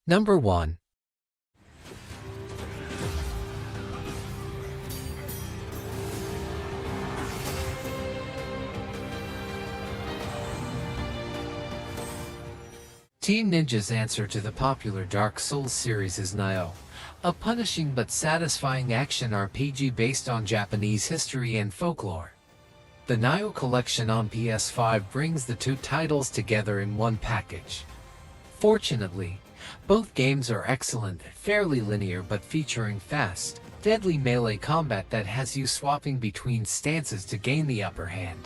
Number 1. Team Ninja's answer to the popular Dark Souls series is Nioh, a punishing but satisfying action RPG based on Japanese history and folklore. The Nioh Collection on PS5 brings the two titles together in one package. Fortunately, both games are excellent, fairly linear but featuring fast, deadly melee combat that has you swapping between stances to gain the upper hand.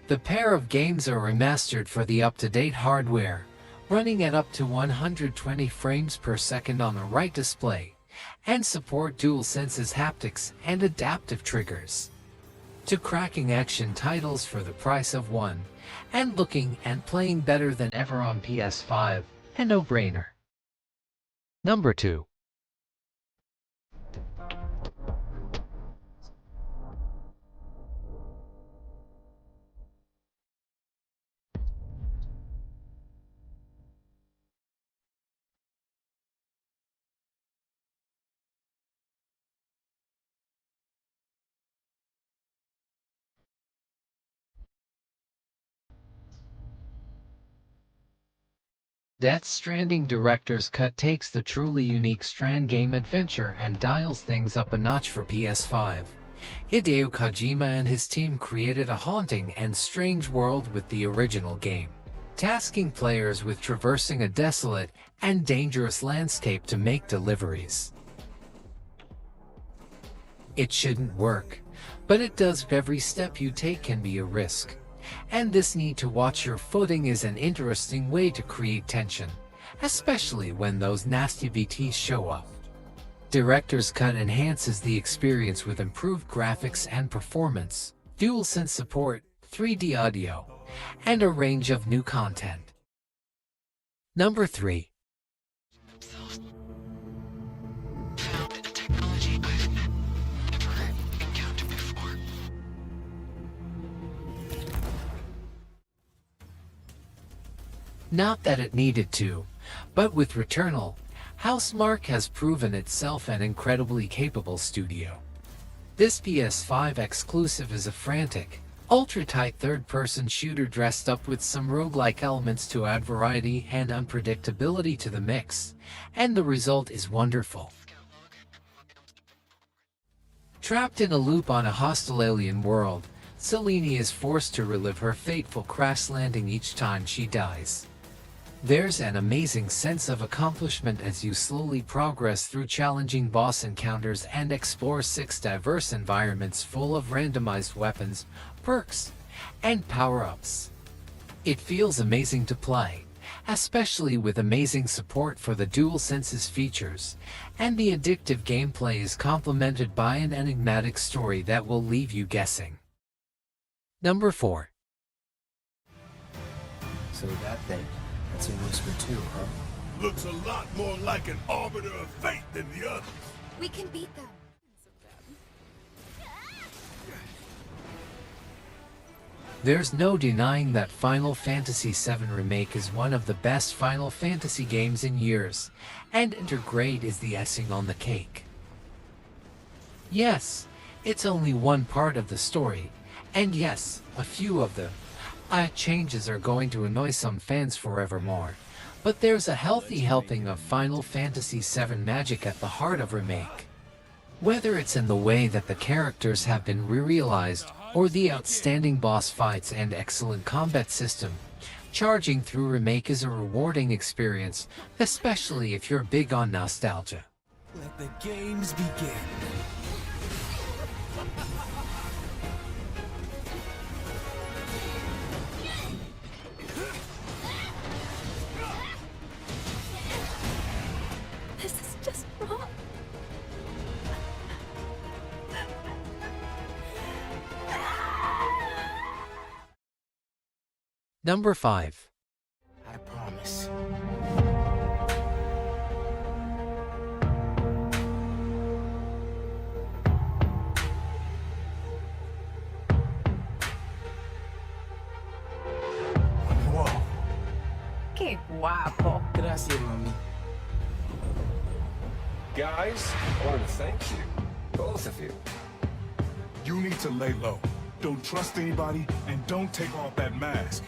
The pair of games are remastered for the up-to-date hardware, running at up to 120 frames per second on the right display, and support DualSense's haptics and adaptive triggers. Two cracking action titles for the price of one, and looking and playing better than ever on PS5, a no-brainer. Number 2. Death Stranding Director's Cut takes the truly unique Strand game adventure and dials things up a notch for PS5. Hideo Kojima and his team created a haunting and strange world with the original game, tasking players with traversing a desolate and dangerous landscape to make deliveries. It shouldn't work, but it does. Every step you take can be a risk. And this need to watch your footing is an interesting way to create tension, especially when those nasty VTs show up. Director's Cut enhances the experience with improved graphics and performance, DualSense support, 3D audio, and a range of new content. Number 3. Not that it needed to, but with Returnal, Housemarque has proven itself an incredibly capable studio. This PS5 exclusive is a frantic, ultra-tight third-person shooter dressed up with some roguelike elements to add variety and unpredictability to the mix, and the result is wonderful. Trapped in a loop on a hostile alien world, Selene is forced to relive her fateful crash landing each time she dies. There's an amazing sense of accomplishment as you slowly progress through challenging boss encounters and explore 6 diverse environments full of randomized weapons, perks, and power-ups. It feels amazing to play, especially with amazing support for the DualSense's features, and the addictive gameplay is complemented by an enigmatic story that will leave you guessing. Number 4. So that thing, that's a whisper too, huh? Looks a lot more like an arbiter of fate than the others. We can beat them. There's no denying that Final Fantasy VII Remake is one of the best Final Fantasy games in years, and Intergrade is the icing on the cake. Yes, it's only one part of the story, and yes, a few of the changes are going to annoy some fans forevermore, but there's a healthy helping of Final Fantasy VII magic at the heart of Remake. Whether it's in the way that the characters have been re-realized, or the outstanding boss fights and excellent combat system, charging through Remake is a rewarding experience, especially if you're big on nostalgia. Let the games begin. This is just wrong. Number 5. I promise. Whoa. Okay, guapo. Gracias, mami. Guys, I wanted to thank you. Both of you. You need to lay low. Don't trust anybody, and don't take off that mask.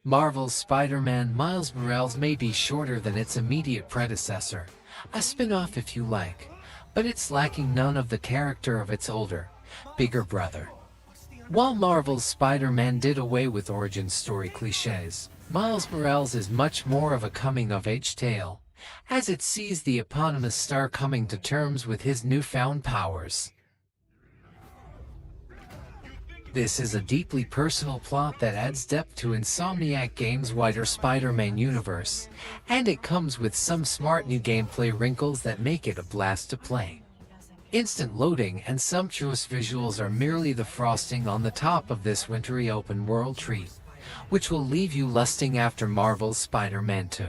Marvel's Spider-Man Miles Morales may be shorter than its immediate predecessor, a spin-off if you like, but it's lacking none of the character of its older, bigger brother. While Marvel's Spider-Man did away with origin story cliches, Miles Morales is much more of a coming-of-age tale, as it sees the eponymous star coming to terms with his newfound powers. This is a deeply personal plot that adds depth to Insomniac Games' wider Spider-Man universe, and it comes with some smart new gameplay wrinkles that make it a blast to play. Instant loading and sumptuous visuals are merely the frosting on the top of this wintry open-world treat, which will leave you lusting after Marvel's Spider-Man 2.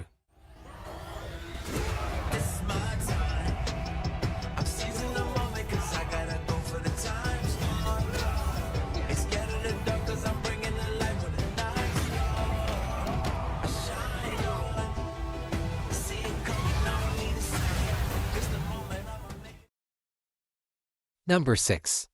Number 6.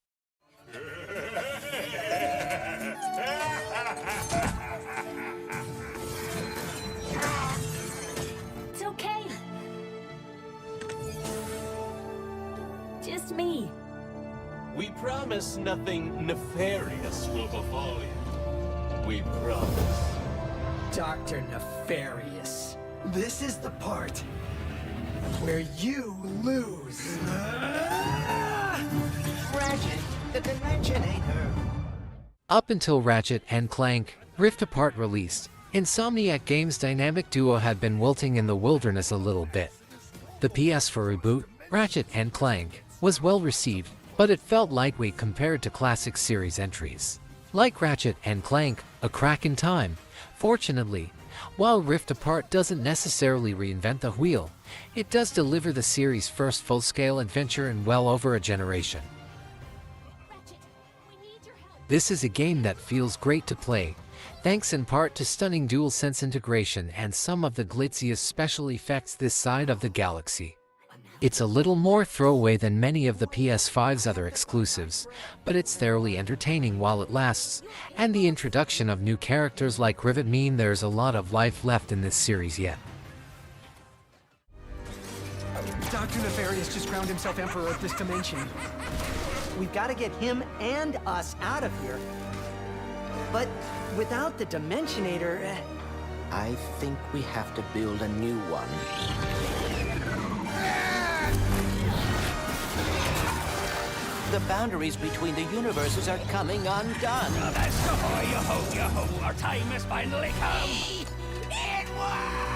It's okay. Just me. We promise nothing nefarious will befall you. We promise. Dr. Nefarious. This is the part where you lose. Ratchet, the Dimensionator. Up until Ratchet and Clank Rift Apart released, Insomniac Games' dynamic duo had been wilting in the wilderness a little bit. The PS4 reboot, Ratchet and Clank, was well received, but it felt lightweight compared to classic series entries. Like Ratchet and Clank, A Crack in Time, fortunately, while Rift Apart doesn't necessarily reinvent the wheel, it does deliver the series' first full-scale adventure in well over a generation. Ratchet, we need your help. This is a game that feels great to play, thanks in part to stunning DualSense integration and some of the glitziest special effects this side of the galaxy. It's a little more throwaway than many of the PS5's other exclusives, but it's thoroughly entertaining while it lasts, and the introduction of new characters like Rivet mean there's a lot of life left in this series yet. Dr. Nefarious just crowned himself Emperor of this dimension. We've got to get him and us out of here. But without the Dimensionator... I think we have to build a new one. The boundaries between the universes are coming undone. That's the ho, yo ho, our time has finally come. It was!